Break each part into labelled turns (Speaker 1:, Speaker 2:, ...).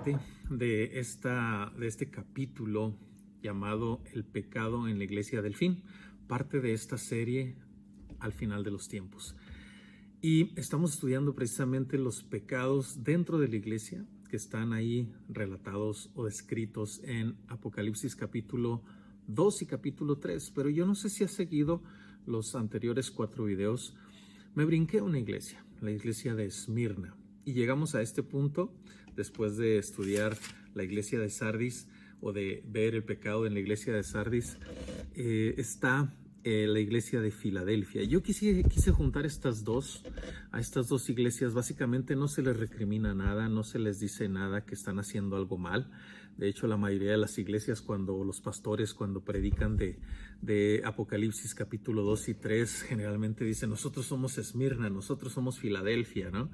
Speaker 1: parte de este capítulo llamado El pecado en la iglesia del fin, parte de esta serie al final de los tiempos. Y estamos estudiando precisamente los pecados dentro de la iglesia que están ahí relatados o descritos en Apocalipsis capítulo 2 y capítulo 3. Pero yo no sé si has seguido los anteriores 4 videos. Me brinqué a una iglesia, la iglesia de Esmirna. Y llegamos a este punto después de estudiar la iglesia de Sardis o de ver el pecado en la iglesia de Sardis. Está la iglesia de Filadelfia. Yo quise juntar a estas dos iglesias. Básicamente no se les recrimina nada, no se les dice nada que están haciendo algo mal. De hecho, la mayoría de las iglesias, cuando los pastores predican de Apocalipsis capítulo 2 y 3, generalmente dicen: nosotros somos Esmirna, nosotros somos Filadelfia, ¿no?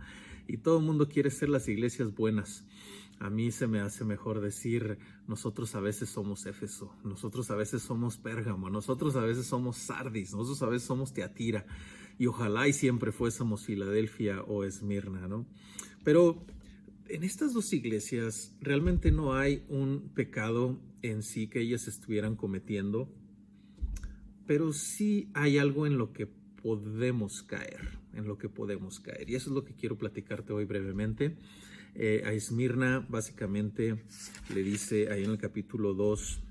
Speaker 1: Y todo el mundo quiere ser las iglesias buenas. A mí se me hace mejor decir: nosotros a veces somos Éfeso, nosotros a veces somos Pérgamo, nosotros a veces somos Sardis, nosotros a veces somos Tiatira, y ojalá y siempre fuésemos Filadelfia o Esmirna, ¿no? Pero en estas dos iglesias realmente no hay un pecado en sí que ellas estuvieran cometiendo, pero sí hay algo en lo que podemos caer, y eso es lo que quiero platicarte hoy brevemente. A Esmirna básicamente le dice ahí en el capítulo 2,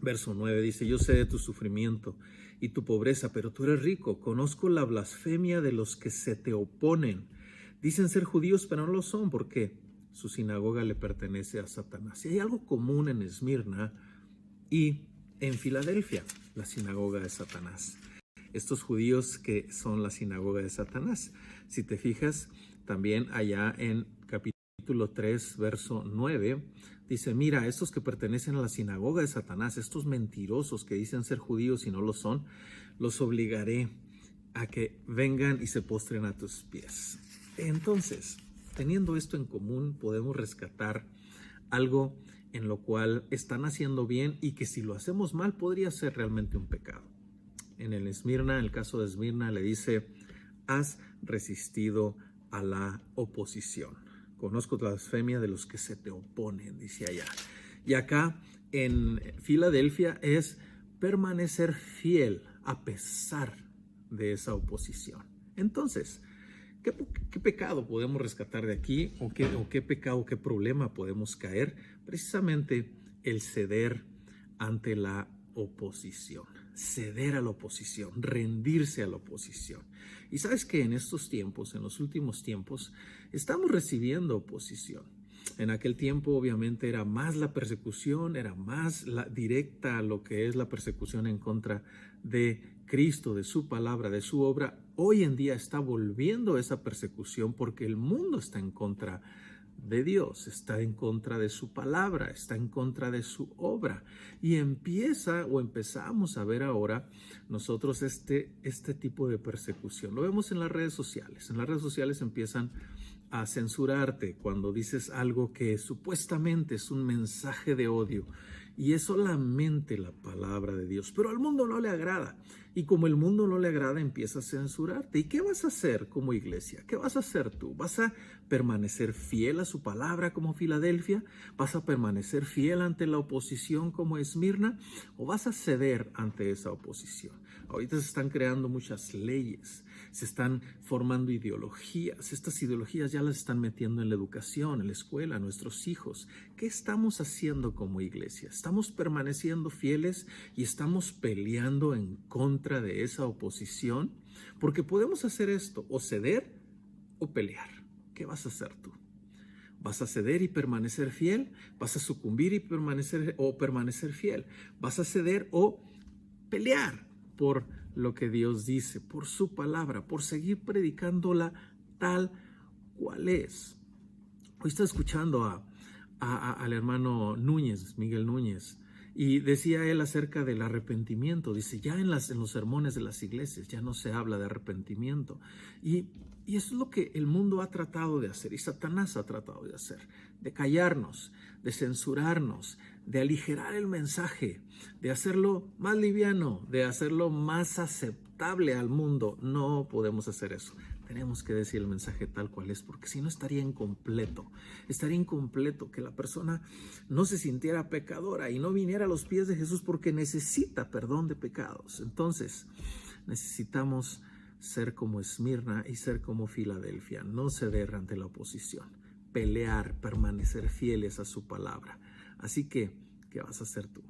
Speaker 1: verso 9, dice: yo sé de tu sufrimiento y tu pobreza, pero tú eres rico. Conozco la blasfemia de los que se te oponen. Dicen ser judíos, pero no lo son, porque su sinagoga le pertenece a Satanás. Y hay algo común en Esmirna y en Filadelfia, la sinagoga de Satanás. Estos judíos que son la sinagoga de Satanás. Si te fijas, también allá en capítulo 3, verso 9, dice: mira, estos que pertenecen a la sinagoga de Satanás, estos mentirosos que dicen ser judíos y no lo son, los obligaré a que vengan y se postren a tus pies. Entonces, teniendo esto en común, podemos rescatar algo en lo cual están haciendo bien y que si lo hacemos mal podría ser realmente un pecado. En el caso de Esmirna le dice: has resistido a la oposición. Conozco la blasfemia de los que se te oponen, dice allá. Y acá en Filadelfia es permanecer fiel a pesar de esa oposición. Entonces, ¿qué pecado podemos rescatar de aquí? ¿O qué pecado, qué problema podemos caer? Precisamente el ceder ante la oposición. Ceder a la oposición, rendirse a la oposición. Y sabes que en estos tiempos, en los últimos tiempos, estamos recibiendo oposición. En aquel tiempo obviamente era más la persecución, era más directa a lo que es la persecución en contra de Cristo, de su palabra, de su obra. Hoy en día está volviendo esa persecución porque el mundo está en contra de Dios, está en contra de su palabra, está en contra de su obra. Y empezamos a ver ahora nosotros este tipo de persecución. Lo vemos en las redes sociales. En las redes sociales empiezan a censurarte cuando dices algo que supuestamente es un mensaje de odio y es solamente la palabra de Dios, pero al mundo no le agrada. Y como el mundo no le agrada, empieza a censurarte. ¿Y qué vas a hacer como iglesia? ¿Qué vas a hacer tú? ¿Vas a permanecer fiel a su palabra como Filadelfia? ¿Vas a permanecer fiel ante la oposición como Esmirna? ¿O vas a ceder ante esa oposición? Ahorita se están creando muchas leyes, se están formando ideologías. Estas ideologías ya las están metiendo en la educación, en la escuela, a nuestros hijos. ¿Qué estamos haciendo como iglesia? ¿Estamos permaneciendo fieles y estamos peleando en contra de esa oposición? Porque podemos hacer esto: o ceder o pelear. ¿Qué vas a hacer tú? ¿Vas a ceder y permanecer fiel? ¿Vas a sucumbir y permanecer fiel? ¿Vas a ceder o pelear por lo que Dios dice, por su palabra, por seguir predicándola tal cual es? Hoy estoy escuchando al hermano Núñez, Miguel Núñez, y decía él acerca del arrepentimiento. Dice: ya en los sermones de las iglesias ya no se habla de arrepentimiento. Y eso es lo que el mundo ha tratado de hacer y Satanás ha tratado de hacer, de callarnos, de censurarnos, de aligerar el mensaje, de hacerlo más liviano, de hacerlo más aceptable al mundo. No podemos hacer eso. Tenemos que decir el mensaje tal cual es, porque si no estaría incompleto. Estaría incompleto que la persona no se sintiera pecadora y no viniera a los pies de Jesús porque necesita perdón de pecados. Entonces, necesitamos ser como Esmirna y ser como Filadelfia, no ceder ante la oposición, pelear, permanecer fieles a su palabra. Así que, ¿qué vas a hacer tú?